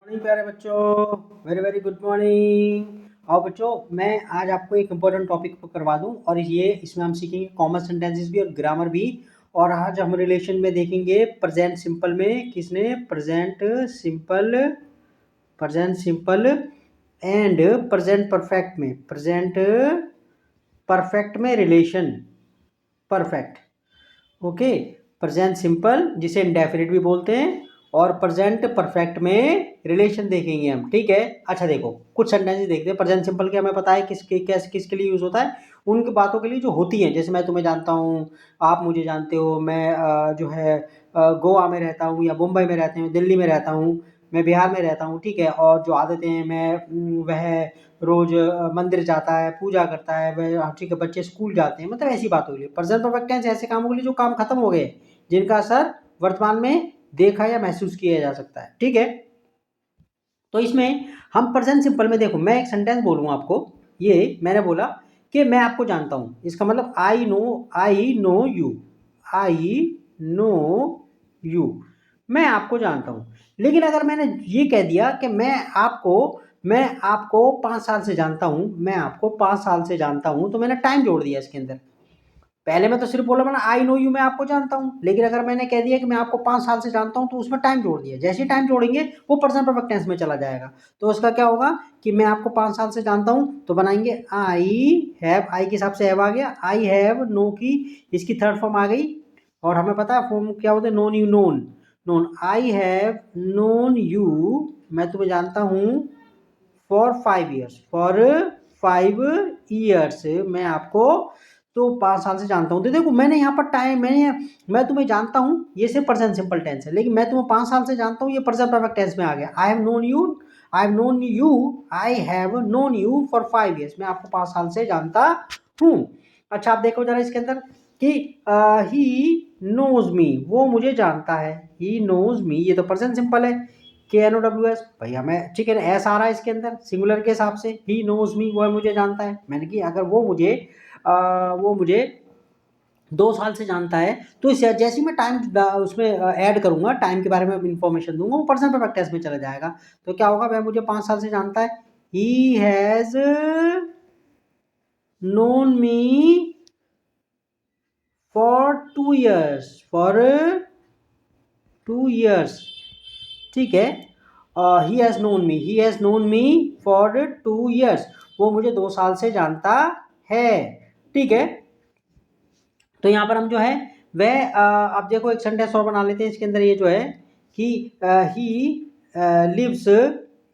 Morning प्यारे बच्चों, very very good morning. आओ बच्चों, मैं आज आपको एक इम्पोर्टेंट टॉपिक करवा दूं और ये इसमें हम सीखेंगे कॉमन सेंटेंसेस भी और ग्रामर भी। और आज हम रिलेशन में देखेंगे प्रेजेंट सिंपल में, किसने present simple and present perfect में, प्रेजेंट परफेक्ट में relation perfect. Okay, present simple जिसे इंडेफिनिट भी बोलते हैं और प्रेजेंट परफेक्ट में रिलेशन देखेंगे हम। ठीक है, अच्छा देखो कुछ सेंटेंसेस देखते हैं। प्रेजेंट सिंपल के हमें पता है किसके कैसे किसके लिए यूज होता है, उन बातों के लिए जो होती हैं। जैसे मैं तुम्हें जानता हूँ, आप मुझे जानते हो, मैं जो है गोवा में रहता हूँ या मुंबई में रहता हूँ, दिल्ली में रहता हूँ, मैं बिहार में रहता हूँ। ठीक है, और जो आदतें हैं, मैं वह रोज मंदिर जाता है, पूजा करता है वह। ठीक है, बच्चे स्कूल जाते हैं, मतलब ऐसी बातों के लिए। प्रेजेंट परफेक्ट टेंस ऐसे कामों के लिए जो काम खत्म हो गए, जिनका असर वर्तमान में देखा या महसूस किया जा सकता है। ठीक है, तो इसमें हम प्रेजेंट सिंपल में देखो, मैं एक सेंटेंस बोलूँगा आपको। ये मैंने बोला कि मैं आपको जानता हूँ, इसका मतलब I know you, I know you, मैं आपको जानता हूँ। लेकिन अगर मैंने ये कह दिया कि मैं आपको 5 साल से जानता हूँ, मैं आपको 5 साल से जानता हूँ, तो मैंने टाइम जोड़ दिया इसके अंदर। पहले मैं तो सिर्फ बोला मैंने आई नो यू, मैं आपको जानता हूँ। लेकिन अगर मैंने कह दिया कि मैं आपको 5 साल से जानता हूँ, तो उसमें टाइम जोड़ दिया। जैसे ही टाइम जोड़ेंगे वो प्रेजेंट परफेक्ट टेंस में चला जाएगा। तो उसका क्या होगा कि मैं आपको 5 साल से जानता हूँ, तो बनाएंगे आई हैव, आई के हिसाब से हैव आ गया, आई हैव नो की इसकी थर्ड फॉर्म आ गई। और हमें पता है फॉर्म क्या होता है, known you known, known I have known you, मैं तुम्हें जानता हूँ फॉर 5 ईयर्स, फॉर 5 ईयर्स, मैं आपको तो 5 साल से जानता हूँ। तो देखो मैंने यहाँ पर टाइम, मैं तुम्हें जानता हूँ, ये सिर्फ प्रेजेंट सिंपल टेंस है। लेकिन मैं तुम्हें 5 साल से जानता हूँ, ये प्रेजेंट परफेक्ट टेंस में आ गया। I have known you, I have known you for 5 years, मैं आपको 5 साल से जानता हूँ। अच्छा आप देखो जरा इसके अंदर कि ही नोज मी, वो मुझे जानता है, ही नोज मी, ये तो प्रेजेंट सिंपल है। KNOWS भैया, मैं ठीक है ना, एस आ रहा है इसके अंदर सिंगुलर के हिसाब से। ही नोज मी, वो मुझे जानता है। मैंने कि अगर वो मुझे 2 साल से जानता है, तो जैसे ही मैं टाइम उसमें ऐड करूंगा, टाइम के बारे में इंफॉर्मेशन दूंगा, वो पर्सन परफेक्ट टेंस में चला जाएगा। तो क्या होगा, वह मुझे 5 साल से जानता है। He has known me for 2 years, for 2 years. ठीक है, he has known me for 2 years, वो मुझे 2 साल से जानता है। ठीक है, तो यहाँ पर हम जो है वह आप देखो एक सेंटेंस और बना लेते हैं इसके अंदर। ये जो है कि he lives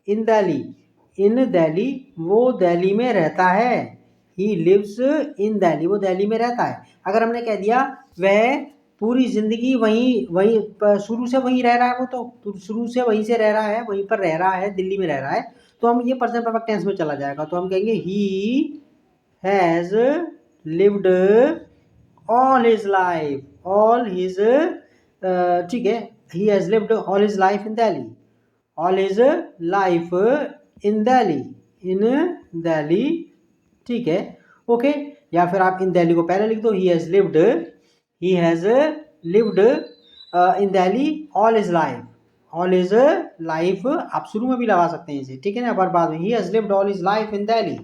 in Delhi, in Delhi, वो दिल्ली में रहता है। ही लिव्स इन दिल्ली, वो दिल्ली में रहता है। अगर हमने कह दिया वह पूरी जिंदगी वहीं वहीं शुरू से वहीं रह रहा है, वो तो शुरू से वहीं से रह रहा है, वहीं पर रह रहा है, दिल्ली में रह रहा है, तो हम ये प्रेजेंट परफेक्ट टेंस में चला जाएगा। तो हम कहेंगे he has lived all his life, all his, ठीक है, he has lived all his life in Delhi, all his life in Delhi, in Delhi. ठीक है, ओके, या फिर आप इन दिल्ली को पहले लिख दो, ही has lived in Delhi all his life, all his life आप शुरू में भी लगा सकते हैं इसे, ठीक है ना, पर बाद में ही has lived all his life in Delhi.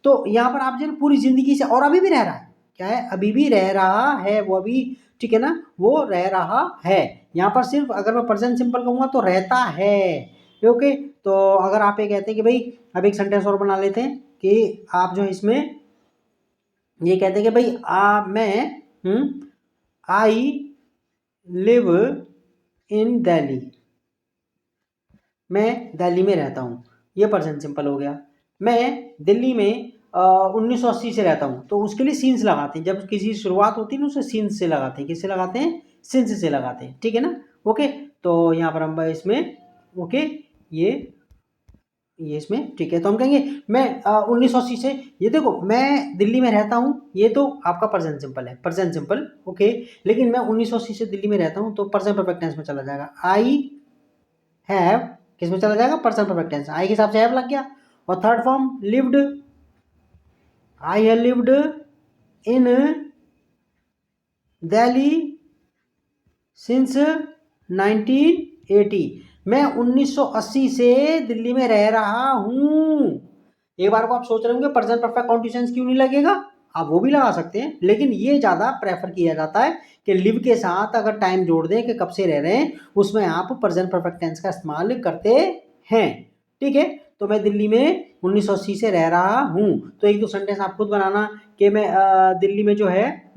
तो यहाँ पर आप जो पूरी जिंदगी से, और अभी भी रह रहा है, क्या है, अभी भी रह रहा है वो, अभी, ठीक है ना, वो रह रहा है। यहाँ पर सिर्फ अगर मैं प्रेजेंट सिंपल कहूँगा तो रहता है। ओके, तो अगर आप ये कहते हैं कि भाई, अब एक सेंटेंस और बना लेते हैं कि आप जो इसमें ये कहते हैं कि भाई आई लिव इन दिल्ली, मैं दिल्ली में रहता हूँ, ये प्रेजेंट सिंपल हो गया। मैं दिल्ली में 1980 से रहता हूँ, तो उसके लिए सीन्स लगाते हैं। जब किसी शुरुआत होती है ना, उसे सीन्स से लगाते हैं। किससे लगाते हैं, सिंस से लगाते हैं, ठीक है ना। ओके, तो यहाँ पर हम इसमें, ओके, ये इसमें, ठीक है, तो हम कहेंगे मैं 1980 से, ये देखो मैं दिल्ली में रहता हूँ, ये तो आपका प्रेजेंट सिंपल है, प्रेजेंट सिंपल। ओके, लेकिन मैं 1980 से दिल्ली में रहता हूँ, तो प्रेजेंट परफेक्ट टेंस में चला जाएगा। आई हैव किस में चला जाएगा, पर्सन परफेक्ट टेंस, आई के हिसाब से हैव लग गया। और third form lived, I have lived in Delhi since 1980, मैं 1980 से दिल्ली में रह रहा हूँ। एक बार को आप सोच रहे होंगे प्रेजेंट परफेक्ट कंटीन्यूअस क्यों नहीं लगेगा, आप वो भी लगा सकते हैं, लेकिन ये ज़्यादा प्रेफर किया जाता है कि लिव के साथ अगर टाइम जोड़ दें कि कब से रह रहे हैं, उसमें आप प्रेजेंट परफेक्ट टेंस का इस्तेमाल करते हैं। ठीक है, तो मैं दिल्ली में 1980 से रह रहा हूँ, तो एक दो सेंटेंस आप खुद बनाना कि मैं दिल्ली में जो है,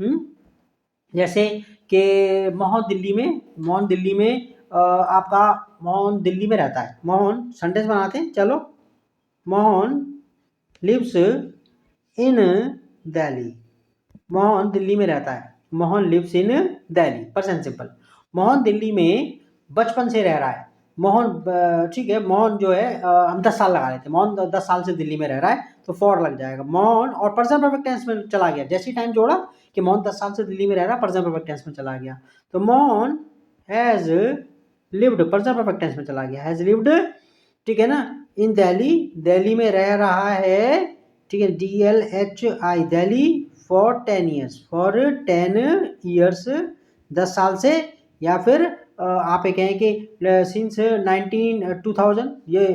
जैसे कि मोहन दिल्ली में आपका मोहन दिल्ली में रहता है। मोहन सेंटेंस बनाते हैं, चलो। Mohan lives in Delhi. मोहन दिल्ली में रहता है। Mohan lives in Delhi, present simple. Mohan Delhi में बचपन से रह रहा है। मोहन, ठीक है, मोहन जो है हम 10 साल लगा लेते हैं। मोहन 10 साल से दिल्ली में रह रहा है, तो फॉर लग जाएगा। मोहन और प्रेजेंट परफेक्ट टेंस में चला गया, जैसे ही टाइम जोड़ा कि मोहन 10 साल से दिल्ली में रह रहा है, प्रेजेंट परफेक्ट टेंस में चला गया। तो Mohan has lived, present perfect tense में चला गया, हैज लिव्ड, ठीक है ना, इन दिल्ली, दिल्ली में रह रहा है, ठीक है, DLHI, Delhi for 10 years, for 10 years, 10 साल से, या फिर आप ये कहें कि सिंस 2000, ये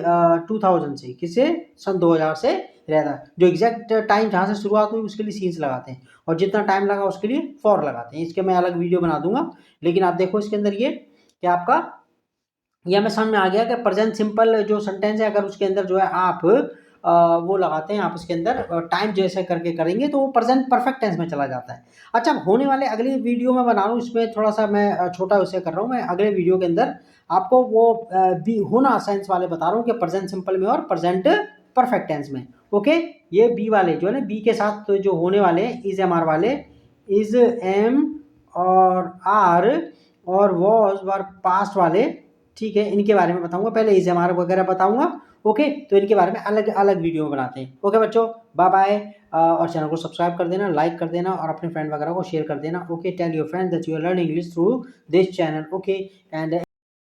2000 से, किसे, सन 2000 से रहता है। जो एग्जैक्ट टाइम जहाँ से शुरुआत हुई उसके लिए सीन्स लगाते हैं, और जितना टाइम लगा उसके लिए फॉर लगाते हैं। इसके मैं अलग वीडियो बना दूंगा, लेकिन आप देखो इसके अंदर ये कि आपका यह हमें समझ में आ गया कि प्रेजेंट सिंपल जो सेंटेंस है, अगर उसके अंदर जो है आप वो लगाते हैं, आप उसके अंदर टाइम जैसे करके करेंगे तो वो प्रेजेंट परफेक्ट टेंस में चला जाता है। अच्छा, होने वाले अगले वीडियो में बना रहा हूँ, इसमें थोड़ा सा मैं छोटा उसे कर रहा हूँ, मैं अगले वीडियो के अंदर आपको वो बी होना सेंस वाले बता रहा हूँ कि प्रेजेंट सिंपल में और प्रेजेंट परफेक्ट टेंस में। ओके, ये बी वाले जो है ना, बी के साथ जो होने वाले इज एम आर वाले, इज एम और आर और वॉज वर पास्ट वाले, ठीक है, इनके बारे में बताऊंगा। पहले इज एम आर वगैरह बताऊंगा। ओके, तो इनके बारे में अलग अलग वीडियो में बनाते हैं। ओके बच्चों, बाय बाय, और चैनल को सब्सक्राइब कर देना, लाइक कर देना, और अपने फ्रेंड वगैरह को शेयर कर देना। Okay, tell your friends that you are learning English through this channel. Okay, and